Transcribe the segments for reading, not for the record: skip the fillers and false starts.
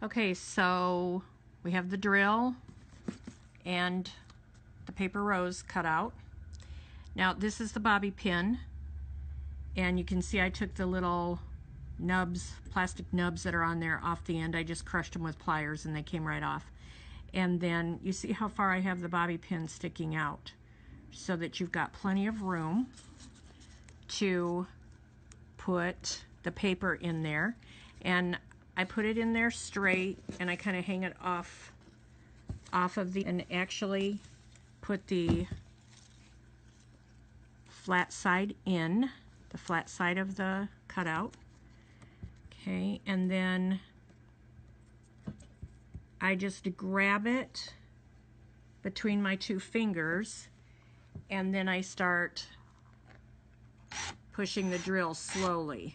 Okay, so we have the drill and the paper rose cut out. Now this is the bobby pin, and you can see I took the little nubs, plastic nubs that are on there off the end. I just crushed them with pliers and they came right off. And then you see how far I have the bobby pin sticking out, so that you've got plenty of room to put the paper in there. And I put it in there straight, and I kind of hang it off of the, and actually put the flat side in, the flat side of the cutout. Okay, and then I just grab it between my two fingers, and then I start pushing the drill slowly.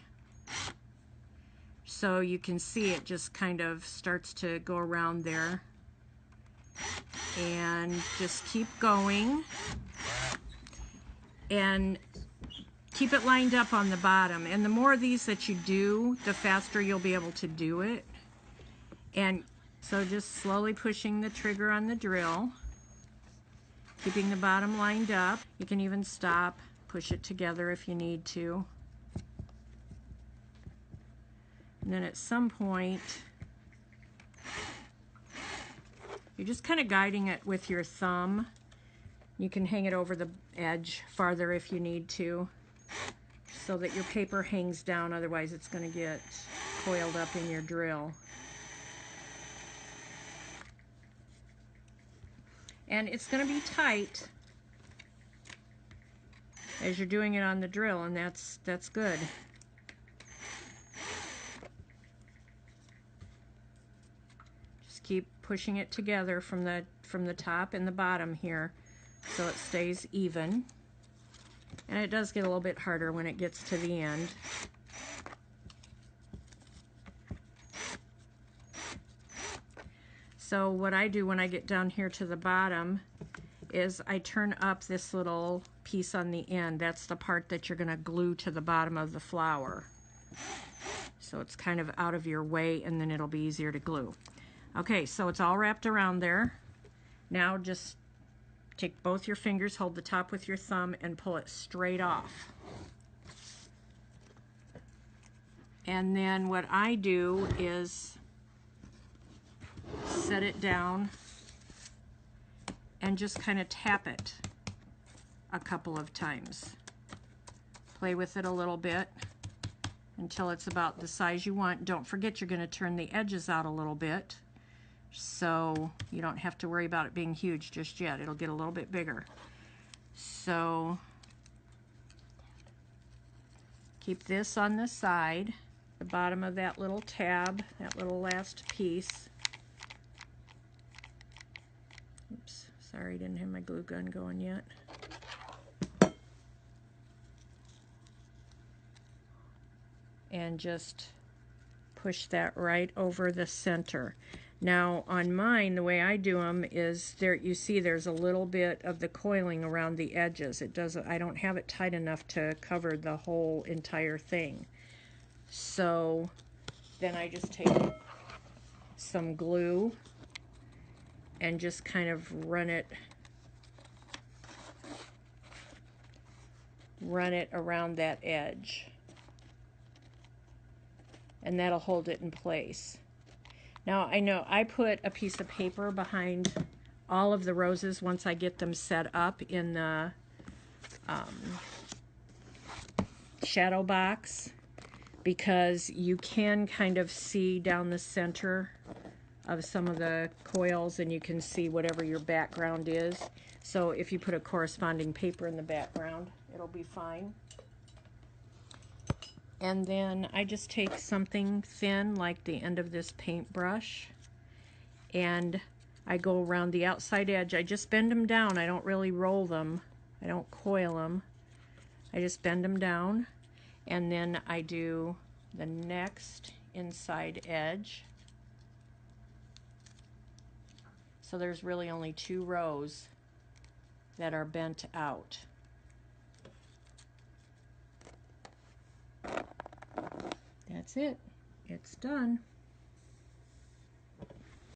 So you can see it just kind of starts to go around there. And just keep going. And keep it lined up on the bottom. And the more of these that you do, the faster you'll be able to do it. And so just slowly pushing the trigger on the drill, keeping the bottom lined up. You can even stop, push it together if you need to. And then at some point, you're just kind of guiding it with your thumb. You can hang it over the edge farther if you need to, so that your paper hangs down, otherwise it's going to get coiled up in your drill. And it's going to be tight as you're doing it on the drill, and that's good. Just keep pushing it together from the top and the bottom here, so it stays even. And it does get a little bit harder when it gets to the end. So what I do when I get down here to the bottom is I turn up this little piece on the end. That's the part that you're going to glue to the bottom of the flower. So it's kind of out of your way, and then it'll be easier to glue. Okay, so it's all wrapped around there. Now just take both your fingers, hold the top with your thumb, and pull it straight off. And then what I do is set it down and just kind of tap it a couple of times. Play with it a little bit until it's about the size you want. Don't forget you're going to turn the edges out a little bit, so you don't have to worry about it being huge just yet. It'll get a little bit bigger. So keep this on the side, the bottom of that little tab, that little last piece. Oops, sorry, didn't have my glue gun going yet. And just push that right over the center. Now on mine, the way I do them is there, you see there's a little bit of the coiling around the edges. It doesn't, I don't have it tight enough to cover the whole entire thing. So then I just take some glue and just kind of run it around that edge. And that'll hold it in place. Now I know I put a piece of paper behind all of the roses once I get them set up in the shadow box, because you can kind of see down the center of some of the coils, and you can see whatever your background is. So if you put a corresponding paper in the background, it'll be fine. And then I just take something thin like the end of this paintbrush, and I go around the outside edge. I just bend them down. I don't really roll them. I don't coil them. I just bend them down, and then I do the next inside edge. So there's really only 2 rows that are bent out. That's it. It's done.